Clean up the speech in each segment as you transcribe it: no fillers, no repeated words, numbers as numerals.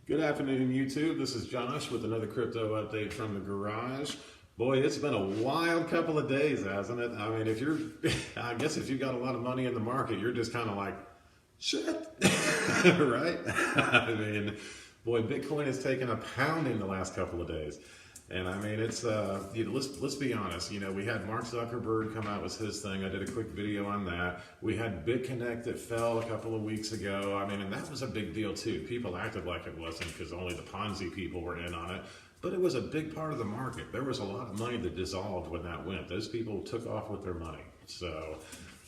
Good afternoon, YouTube. This is Josh with another crypto update from the garage. Boy, it's been a wild couple of days, hasn't it? I mean, I guess if you got a lot of money in the market, you're just kind of like, shit, right? I mean, boy, Bitcoin has taken a pounding the last couple of days. And I mean, it's, let's be honest, we had Mark Zuckerberg come out with his thing. I did a quick video on that. We had BitConnect that fell a couple of weeks ago. I mean, and that was a big deal too. People acted like it wasn't because only the Ponzi people were in on it. But it was a big part of the market. There was a lot of money that dissolved when that went. Those people took off with their money. So,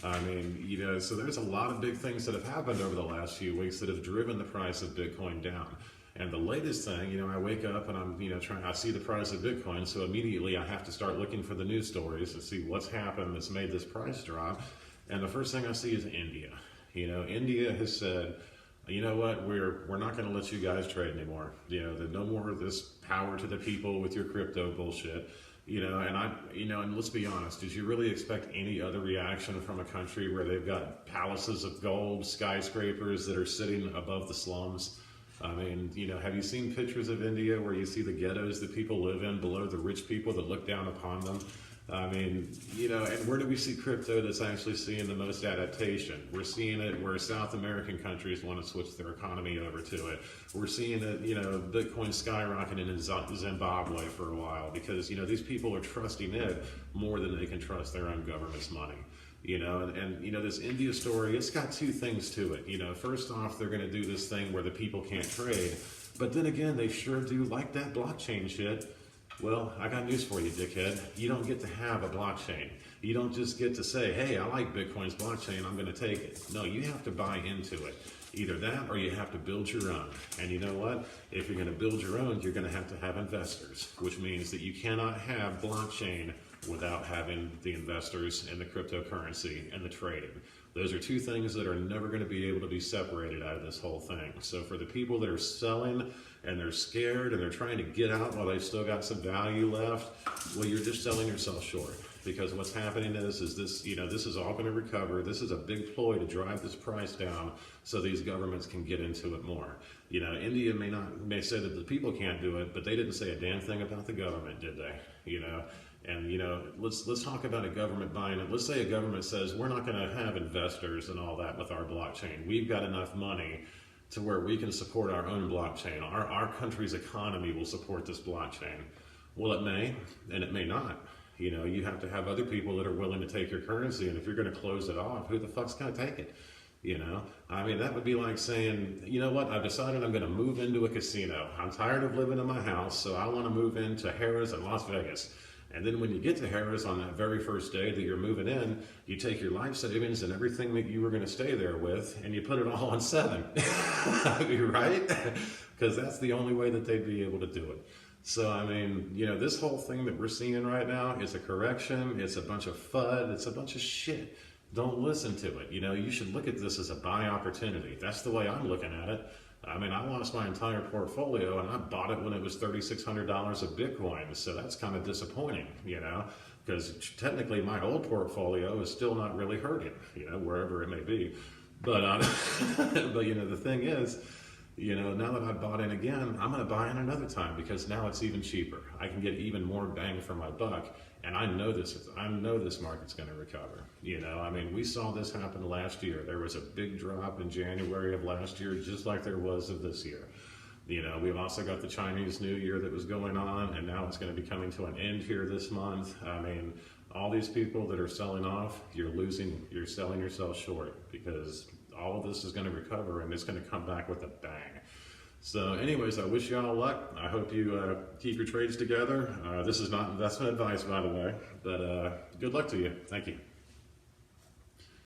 I mean, so there's a lot of big things that have happened over the last few weeks that have driven the price of Bitcoin down. And the latest thing, I wake up and I'm, I see the price of Bitcoin, so immediately I have to start looking for the news stories to see what's happened that's made this price drop. And the first thing I see is India. India has said, you know what, we're not going to let you guys trade anymore. There's no more of this power to the people with your crypto bullshit. And let's be honest, did you really expect any other reaction from a country where they've got palaces of gold, skyscrapers that are sitting above the slums? I mean, have you seen pictures of India where you see the ghettos that people live in below the rich people that look down upon them? I mean, and where do we see crypto that's actually seeing the most adaptation? We're seeing it where South American countries want to switch their economy over to it. We're seeing it, Bitcoin skyrocketing in Zimbabwe for a while because, these people are trusting it more than they can trust their own government's money. This India story, it's got two things to it. First off, they're going to do this thing where the people can't trade, but then again, they sure do like that blockchain shit. Well, I got news for you, dickhead. You don't get to have a blockchain. You don't just get to say, hey, I like Bitcoin's blockchain, I'm going to take it. No, you have to buy into it. Either that or you have to build your own. And you know what? If you're going to build your own, you're going to have investors, which means that you cannot have blockchain without having the investors and the cryptocurrency and the trading. Those are two things that are never going to be able to be separated out of this whole thing. So for the people that are selling and they're scared and they're trying to get out while they've still got some value left, well, you're just selling yourself short. Because what's happening is this, this is all going to recover. This is a big ploy to drive this price down so these governments can get into it more. India may say that the people can't do it, but they didn't say a damn thing about the government, did they? And let's talk about a government buying it. Let's say a government says we're not going to have investors and all that with our blockchain. We've got enough money to where we can support our own blockchain. Our country's economy will support this blockchain. Well, it may, and it may not. You have to have other people that are willing to take your currency, and if you're going to close it off, who the fuck's going to take it? I mean, that would be like saying, you know what, I've decided I'm going to move into a casino. I'm tired of living in my house, so I want to move into Harrah's in Las Vegas. And then when you get to Harrah's on that very first day that you're moving in, you take your life savings and everything that you were going to stay there with, and you put it all on 7. Right? Because that's the only way that they'd be able to do it. So, I mean, this whole thing that we're seeing right now is a correction. It's a bunch of FUD. It's a bunch of shit. Don't listen to it. You should look at this as a buy opportunity. That's the way I'm looking at it. I mean, I lost my entire portfolio and I bought it when it was $3,600 of Bitcoin. So that's kind of disappointing, because technically my old portfolio is still not really hurting, wherever it may be. But, the thing is, now that I've bought in again, I'm going to buy in another time because now it's even cheaper. I can get even more bang for my buck, and I know this market's going to recover. I mean, we saw this happen last year. There was a big drop in January of last year, just like there was of this year. We've also got the Chinese New Year that was going on, and now it's going to be coming to an end here this month. I mean, all these people that are selling off, you're selling yourself short because all of this is going to recover and it's going to come back with a bang. So anyways, I wish you all luck. I hope you keep your trades together. This is not investment advice, by the way, but good luck to you. Thank you.